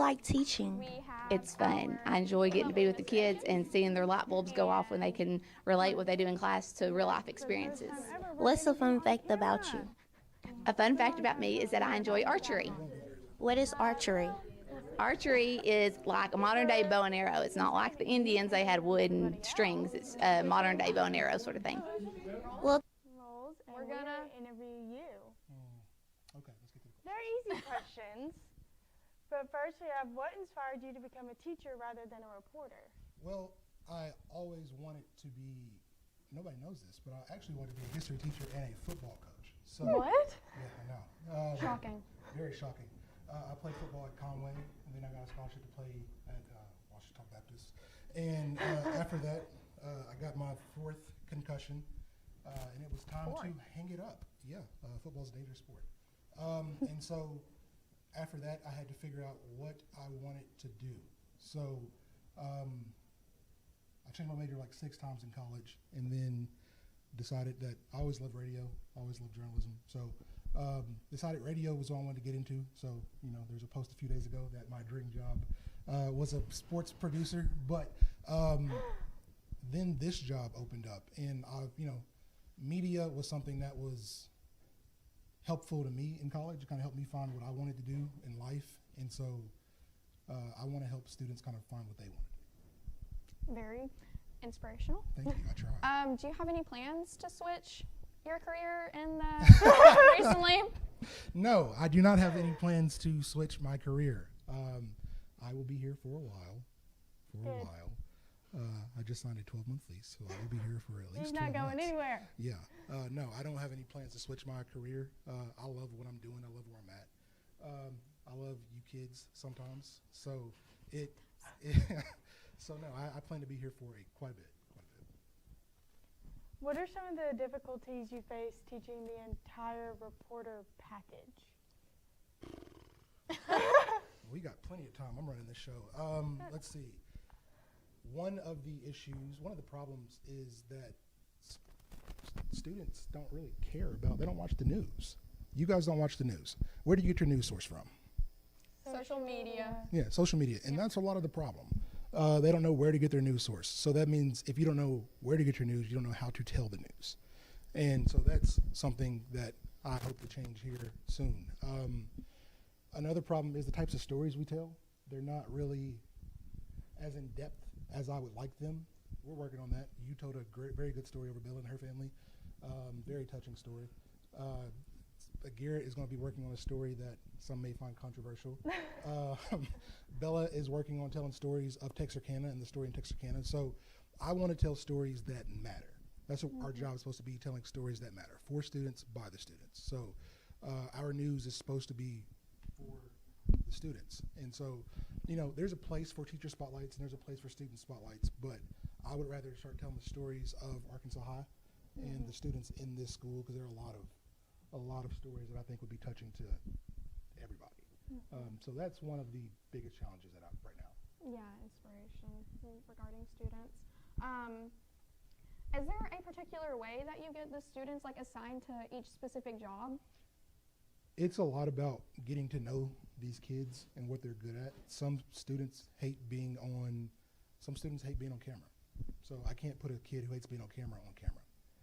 like teaching? It's fun. I enjoy getting to be with the kids and seeing their light bulbs go off when they can relate what they do in class to real life experiences. What's a fun fact about you? A fun fact about me is that I enjoy archery. What is archery? Archery is like a modern day bow and arrow. It's not like the Indians, they had wood and strings. It's a modern day bow and arrow sort of thing. Well, Roles, and we're gonna interview you. Okay, let's get to the They're easy questions. But first we have, what inspired you to become a teacher rather than a reporter? Well, I always wanted to be, nobody knows this, but I actually wanted to be a history teacher and a football coach. So, What? Yeah, I know. Shocking. Very shocking. I played football at Conway, and then I got a scholarship to play at Washington Baptist. And after that, I got my 4th concussion, and it was time to hang it up. Yeah, football's a dangerous sport. And so after that, I had to figure out what I wanted to do. So I changed my major like 6 times in college, and then decided that I always loved radio, always loved journalism. So decided radio was what I wanted to get into. So, you know, there's a post a few days ago that my dream job was a sports producer, but then this job opened up, and media was something that was helpful to me in college. It kind of helped me find what I wanted to do in life, and so I want to help students kind of find what they want. Very inspirational. Thank you, I try. Do you have any plans to switch your career in the recently? No, I do not have any plans to switch my career. I will be here for a while. I just signed a 12-month lease, so I will be here for at least 12 months. He's not going anywhere. Yeah. No, I don't have any plans to switch my career. I love what I'm doing. I love where I'm at. I love you kids sometimes. So so no, I plan to be here for quite a bit. What are some of the difficulties you face teaching the entire reporter package? We got plenty of time. I'm running this show. Let's see. One of the problems is that students don't really care they don't watch the news. You guys don't watch the news. Where do you get your news source from? Social media. Yeah, social media. And that's a lot of the problem. They don't know where to get their news source. So that means if you don't know where to get your news, you don't know how to tell the news. And so that's something that I hope to change here soon. Another problem is the types of stories we tell. They're not really as in-depth as I would like them. We're working on that. You told a very good story over Bella and her family. Very touching story. Garrett is going to be working on a story that some may find controversial. Bella is working on telling stories of Texarkana and the story in Texarkana. So I want to tell stories that matter. That's what our job is supposed to be, telling stories that matter for students, by the students. So our news is supposed to be for the students. And so, you know, there's a place for teacher spotlights and there's a place for student spotlights, but I would rather start telling the stories of Arkansas High and the students in this school, because there are a lot of stories that I think would be touching to everybody. So that's one of the biggest challenges that I have right now. Yeah, inspiration regarding students. Is there a particular way that you get the students assigned to each specific job? It's a lot about getting to know these kids and what they're good at. Some students hate being on camera. So I can't put a kid who hates being on camera.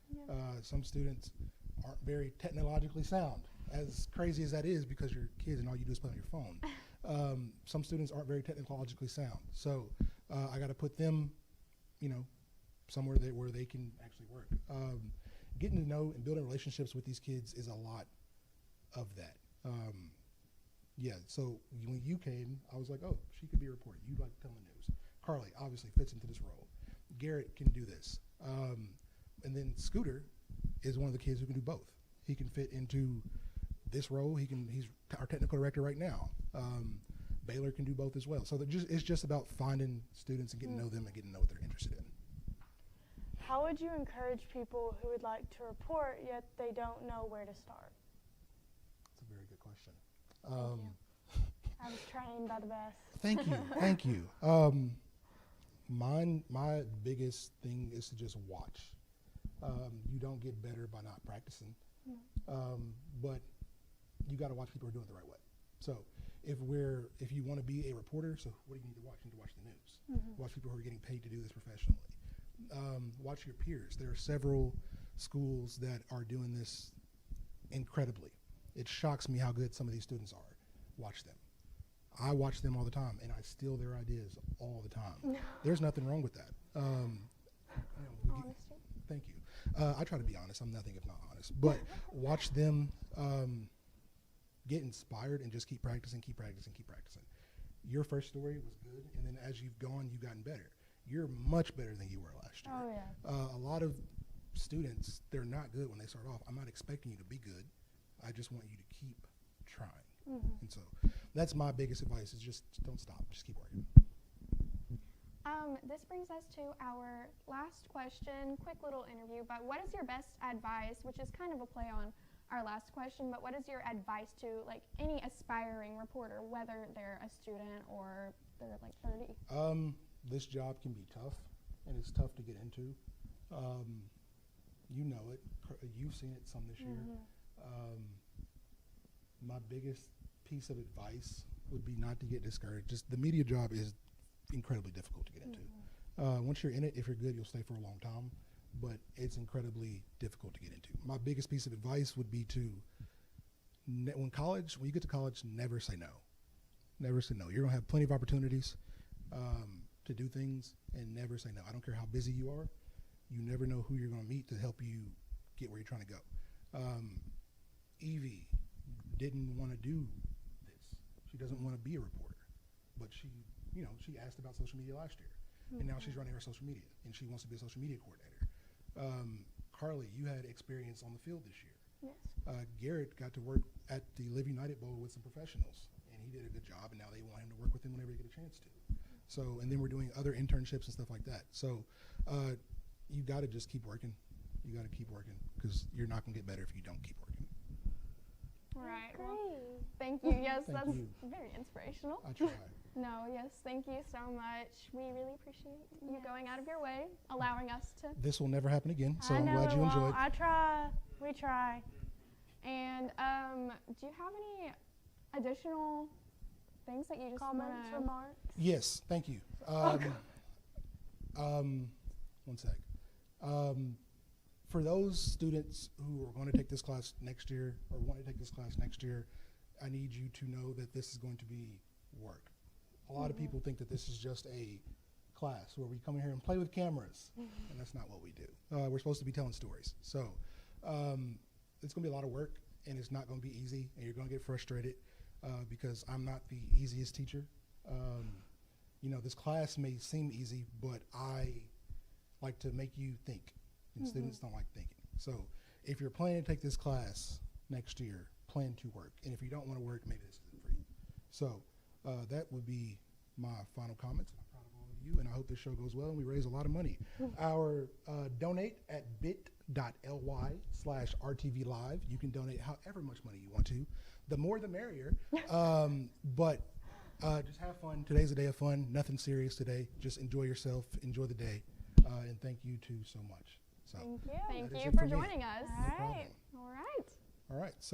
Yeah. Some students aren't very technologically sound, as crazy as that is, because you're kids and all you do is play on your phone. Some students aren't very technologically sound. So I got to put them, somewhere where they can actually work. Getting to know and building relationships with these kids is a lot of that. So when you came, I was like, oh, she could be a reporter. You like telling the news. Carly obviously fits into this role. Garrett can do this. And then Scooter is one of the kids who can do both. He can fit into this role. He's our technical director right now. Baylor can do both as well. So it's just about finding students and getting to know them and getting to know what they're interested in. How would you encourage people who would like to report yet they don't know where to start? That's a very good question. I was trained by the best. Thank you. My biggest thing is to just watch. You don't get better by not practicing, but you got to watch people who are doing it the right way. So if you want to be a reporter, so what do you need to watch? You need to watch the news. Watch people who are getting paid to do this professionally. Watch your peers. There are several schools that are doing this incredibly. It shocks me how good some of these students are. Watch them. I watch them all the time, and I steal their ideas all the time. There's nothing wrong with that. Honesty. Thank you. I try to be honest. I'm nothing if not honest. But watch them get inspired and just keep practicing, keep practicing, keep practicing. Your first story was good, and then as you've gone, you've gotten better. You're much better than you were last year. Oh, yeah. A lot of students, they're not good when they start off. I'm not expecting you to be good. I just want you to keep trying. And so that's my biggest advice is just don't stop. Just keep working. This brings us to our last question, quick little interview, but what is your best advice, which is kind of a play on our last question, but what is your advice to like any aspiring reporter, whether they're a student or they're like 30? This job can be tough, and it's tough to get into. You know it. You've seen it some this year. My biggest piece of advice would be not to get discouraged. Just the media job is incredibly difficult to get into. Once you're in it, if you're good, you'll stay for a long time, but it's incredibly difficult to get into. My biggest piece of advice would be to, when you get to college, never say no. Never say no. You're gonna have plenty of opportunities to do things, and never say no. I don't care how busy you are. You never know who you're gonna meet to help you get where you're trying to go. Evie didn't want to do this. She doesn't want to be a reporter, but she asked about social media last year, and now she's running her social media, and she wants to be a social media coordinator. Carly, you had experience on the field this year. Yes. Garrett got to work at the Live United Bowl with some professionals, and he did a good job, and now they want him to work with them whenever they get a chance to. So, and then we're doing other internships and stuff like that. So, you got to just keep working. You got to keep working because you're not going to get better if you don't keep working. All right. Great. Well, thank you. Yes, Thank that's you. very inspirational. I try. No, yes, thank you so much. We really appreciate you going out of your way, allowing us to. This will never happen again, so I I'm know glad it you won't. enjoyed. I try. We try. And do you have any additional things that you just want Comments, to? remarks? Yes, thank you. One sec. For those students who are going to take this class next year or want to take this class next year, I need you to know that this is going to be work. A lot of people think that this is just a class where we come in here and play with cameras, and that's not what we do. We're supposed to be telling stories. So it's going to be a lot of work, and it's not going to be easy, and you're going to get frustrated because I'm not the easiest teacher. This class may seem easy, but I like to make you think, and students don't like thinking. So if you're planning to take this class next year, plan to work. And if you don't want to work, maybe this isn't for you. So that would be my final comments. I'm proud of all of you, and I hope this show goes well and we raise a lot of money. Our donate at bit.ly/RTV Live. You can donate however much money you want to. The more the merrier. But just have fun. Today's a day of fun. Nothing serious today. Just enjoy yourself. Enjoy the day. And thank you two so much. So Thank you. Thank That is you it for for me. joining us. All no right. problem. All right. All right. So